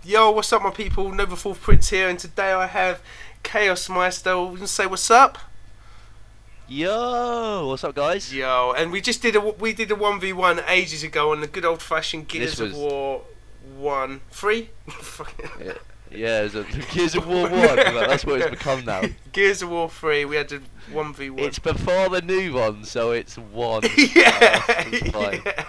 Yo, what's up, my people? Nova Fourth Prince here, and today I have Kaos Meister. We can say what's up. Yo, what's up, guys? Yo, and we just did a 1v1 ages ago on the good old fashioned Gears of War 1 3. Yeah, it was a Gears of War 1. That's what it's become now. Gears of War 3. We had a 1v1. It's before the new one, so it's 1. Yeah.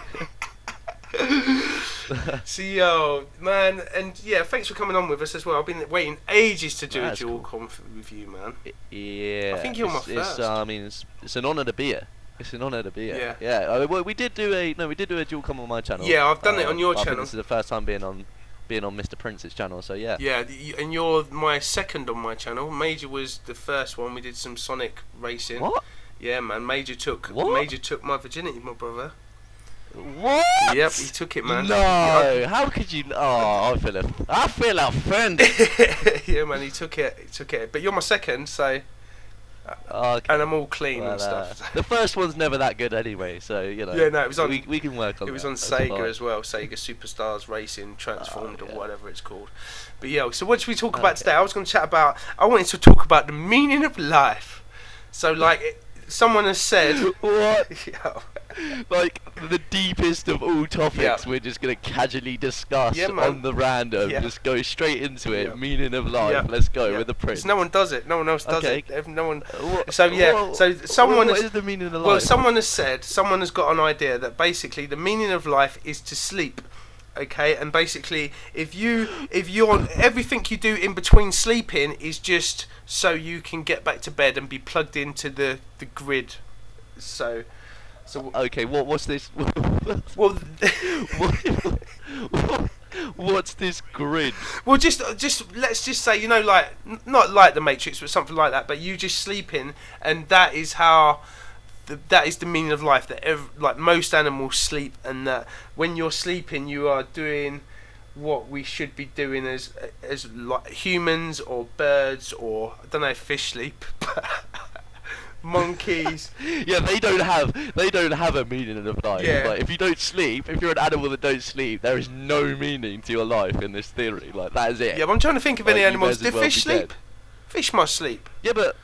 So yo, man, and yeah, thanks for coming on with us as well. I've been waiting ages to do a dual conf with you, man. Yeah. I think you're my first. I mean, it's an honour to be here. It's an honour to be here. Yeah. Yeah. Well, we did do a dual com on my channel. Yeah, I've done it on your I channel. think this is the first time being on Mr. Prince's channel. So yeah. Yeah, and you're my second on my channel. Major was the first one. We did some Sonic racing. What? Yeah, man. Major took my virginity, my brother. What? Yep, he took it, man. No, how could you? Oh, I feel offended. Yeah, man, he took it. But you're my second, so. Okay. And I'm all clean and stuff. The first one's never that good anyway, so you know. Yeah, no, it was on. We can work on. It was on Sega as well. Sega Superstars Racing Transformed or whatever it's called. But yeah, so what should we talk about today? I was going to chat about. I wanted to talk about the meaning of life. So like, someone has said. What? Yeah. Like the deepest of all topics, we're just gonna casually discuss on the random. Just go straight into it. Meaning of life. Let's go with the Prince. No one does it. No one else does it. No one. So someone. What is the meaning of life? Well, someone has said. Someone has got an idea that basically the meaning of life is to sleep. Okay, and basically, if you're everything you do in between sleeping is just so you can get back to bed and be plugged into the grid. So okay, what's this? Well, what's this grid? Well, just let's just say, you know, like not like the Matrix, but something like that. But you just sleeping, and that is how. That is the meaning of life. That like most animals sleep, and that when you're sleeping, you are doing what we should be doing as like humans or birds or I don't know if fish sleep, but monkeys. Yeah, they don't have a meaning of life. Yeah. Like if you don't sleep, if you're an animal that don't sleep, there is no meaning to your life in this theory. Like that is it. Yeah, but I'm trying to think of any animals. Do fish sleep? Fish must sleep. Yeah, but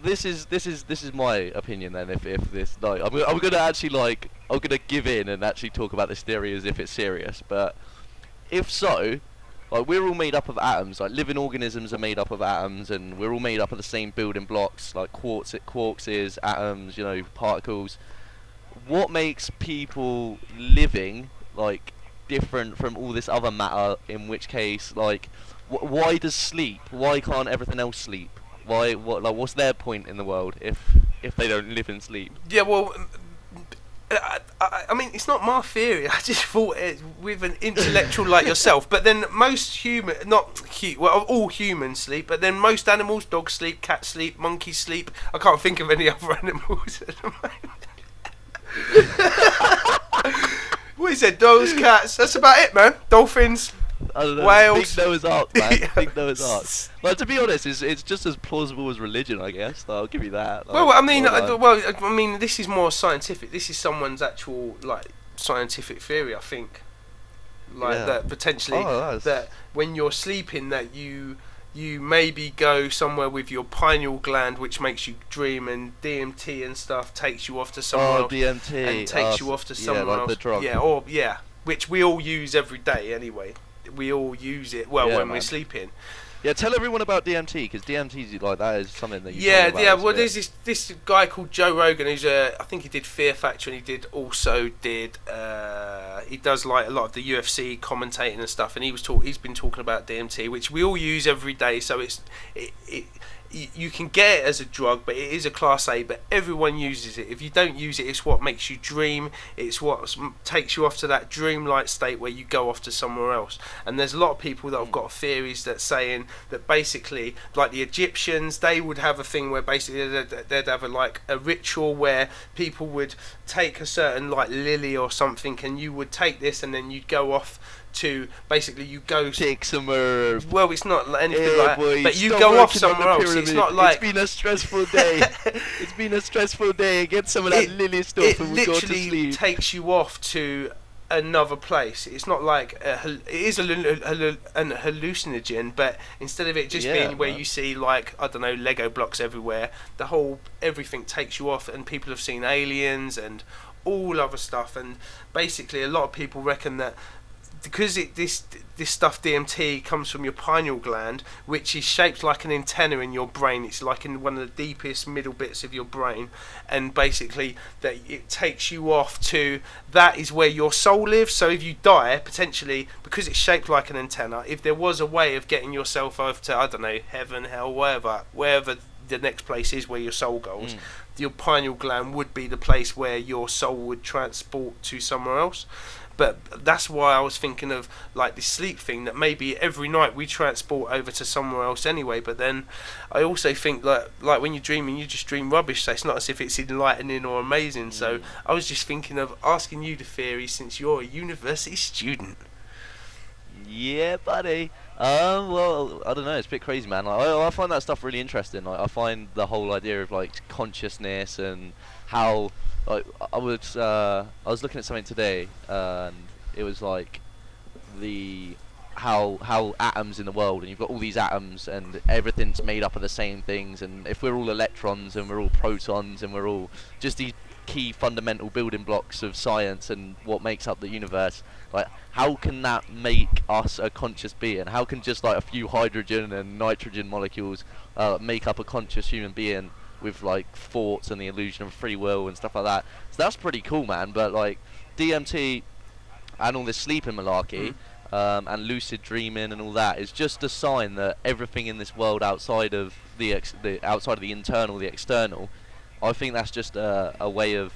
this is my opinion then. If this like I'm gonna actually like I'm gonna give in and actually talk about this theory as if it's serious. But if so, like we're all made up of atoms. Like living organisms are made up of atoms, and we're all made up of the same building blocks, like quarks, atoms, you know, particles. What makes people living like different from all this other matter? In which case, like, why does sleep? Why can't everything else sleep? Why? What? Like, what's their point in the world if they don't live and sleep? Yeah, well, I mean, it's not my theory. I just thought it with an intellectual like yourself. But then most all humans sleep. But then most animals, dogs sleep, cats sleep, monkeys sleep. I can't think of any other animals at the moment. What is it? Dogs, cats. That's about it, man. Dolphins. I don't know, whales. Big Noah's Ark, man. Big Noah's Ark. Like, to be honest, it's just as plausible as religion, I guess. I'll give you that. Like, well, I mean, this is more scientific. This is someone's actual like scientific theory, I think. Like that potentially that when you're sleeping, that you maybe go somewhere with your pineal gland, which makes you dream, and DMT and stuff takes you off to somewhere else, DMT and takes you off to somewhere like else. The drug. Which we all use every day anyway. We all use it when we're sleeping. Yeah, tell everyone about DMT, because DMT like that is something that you talk about. Well, there's this guy called Joe Rogan who's I think he did Fear Factor, and he does like a lot of the UFC commentating and stuff, and he's been talking about DMT, which we all use every day. So you can get it as a drug, but it is a class A, but everyone uses it. If you don't use it, it's what makes you dream, it's what takes you off to that dreamlike state where you go off to somewhere else. And there's a lot of people that have got theories that saying that basically, like the Egyptians, they would have a thing where basically they'd have a ritual where people would take a certain like lily or something, and you would take this and then you'd go off to basically take some herb. Well, it's not anything like that, but you go off somewhere else. It's not like it's been a stressful day. It's been a stressful day. Get some of that lily stuff and we go to sleep. It literally takes you off to another place. It's not like it is an hallucinogen, but instead of it just being where you see, like, I don't know, Lego blocks everywhere, the whole everything takes you off, and people have seen aliens and all other stuff. And basically a lot of people reckon that because this stuff DMT comes from your pineal gland, which is shaped like an antenna in your brain. It's like in one of the deepest middle bits of your brain, and basically that it takes you off to, that is where your soul lives. So if you die, potentially, because it's shaped like an antenna, if there was a way of getting yourself over to, I don't know, heaven, hell, wherever the next place is where your soul goes, your pineal gland would be the place where your soul would transport to somewhere else. But that's why I was thinking of, like, this sleep thing, that maybe every night we transport over to somewhere else anyway. But then I also think, like when you're dreaming, you just dream rubbish, so it's not as if it's enlightening or amazing. So I was just thinking of asking you the theory, since you're a university student. Yeah, buddy. Well, I don't know. It's a bit crazy, man. Like, I find that stuff really interesting. Like, I find the whole idea of, like, consciousness and how, like, I was looking at something today, and it was like how atoms in the world, and you've got all these atoms, and everything's made up of the same things. And if we're all electrons, and we're all protons, and we're all just these key fundamental building blocks of science and what makes up the universe, like, how can that make us a conscious being? How can just, like, a few hydrogen and nitrogen molecules make up a conscious human being with, like, thoughts and the illusion of free will and stuff like that? So that's pretty cool, man. But, like, DMT and all this sleeping malarkey, and lucid dreaming and all that is just a sign that everything in this world outside of the internal, the external, I think that's just a way of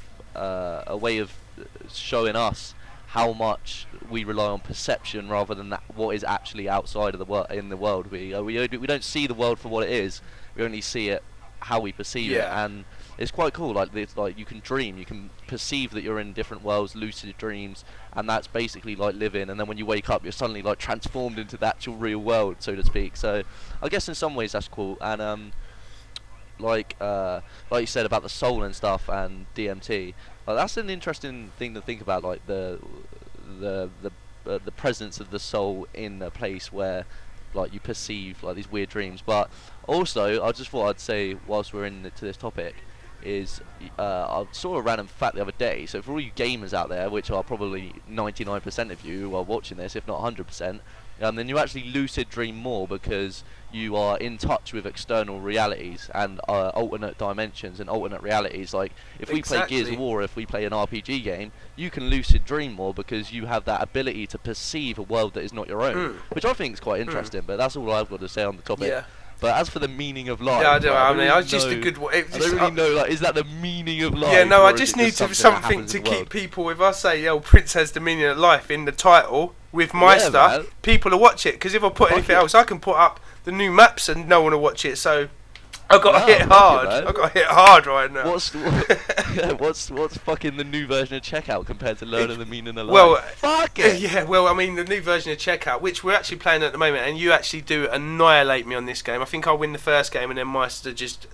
showing us how much we rely on perception rather than what is actually outside of the world. In the world, we don't see the world for what it is. We only see it how we perceive it, and it's quite cool. Like, you can dream, you can perceive that you're in different worlds, lucid dreams, and that's basically like living. And then when you wake up, you're suddenly, like, transformed into the actual real world, so to speak. So I guess in some ways that's cool. And like you said about the soul and stuff and DMT, that's an interesting thing to think about, like the presence of the soul in a place where, like, you perceive, like, these weird dreams. But also, I just thought I'd say, whilst we're into this topic, is I saw a random fact the other day. So for all you gamers out there, which are probably 99% of you who are watching this, if not 100%, then you actually lucid dream more because you are in touch with external realities and alternate dimensions and alternate realities. Like, if we play Gears of War, if we play an RPG game, you can lucid dream more because you have that ability to perceive a world that is not your own, which I think is quite interesting. But that's all I've got to say on the topic. Yeah. But as for the meaning of life, I don't know. I mean, I was just a good one. I don't really know. Like, is that the meaning of life? Yeah, no. I just need something to keep people. If I say, "Yo, Prince has the meaning of life" in the title with Meister, people will watch it. Because if I put anything else, I can put up the new maps and no one will watch it. So I've got to hit hard. I've got to hit hard right now. What's fucking the new version of Checkout compared to learning the meaning of life? Well, fuck it. Yeah, well, I mean, the new version of Checkout, which we're actually playing at the moment, and you actually do annihilate me on this game. I think I'll win the first game, and then Meister just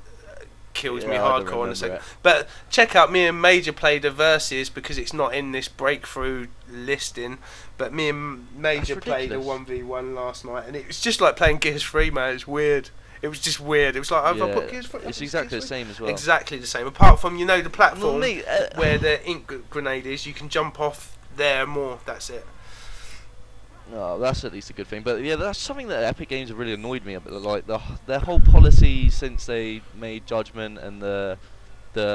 kills me hardcore in the second. But Checkout, me and Major played a versus because it's not in this breakthrough listing. But me and Major played a 1v1 last night, and it was just like playing Gears 3, man. It's weird. It was just weird. It was like, I've put Gears 3. It's exactly the same as well. Exactly the same. Apart from, the platform where the ink grenade is, you can jump off there more. That's it. Oh, that's at least a good thing. But yeah, that's something that Epic Games have really annoyed me about. Like, their whole policy since they made Judgment, and the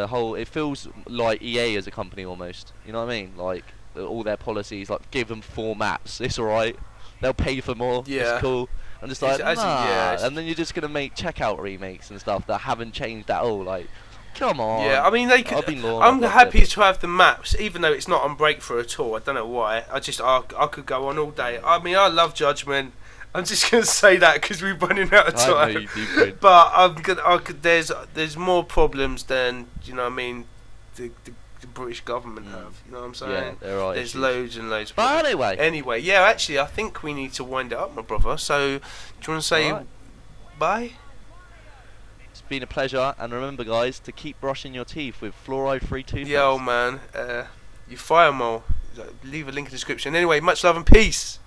whole, it feels like EA as a company almost. You know what I mean? Like, all their policies, like, give them 4 maps. It's alright. They'll pay for more. Yeah. It's cool. I'm just like, and then you're just gonna make Checkout remakes and stuff that haven't changed at all. Like, come on. Yeah, I mean, they could. I'm happy to have the maps, even though it's not on breakthrough at all. I don't know why. I could go on all day. I mean, I love Judgment. I'm just gonna say that because we're running out of time. I know you do, but there's more problems than, you know what I mean, the British government have. You know what I'm saying? Yeah, there are. There's loads and loads of problems. But anyway, yeah, actually, I think we need to wind it up, my brother. So, do you want to say bye? It's been a pleasure, and remember, guys, to keep brushing your teeth with fluoride-free toothpaste. Yo, man, you fire 'em all. leave a link in the description. Anyway, much love and peace.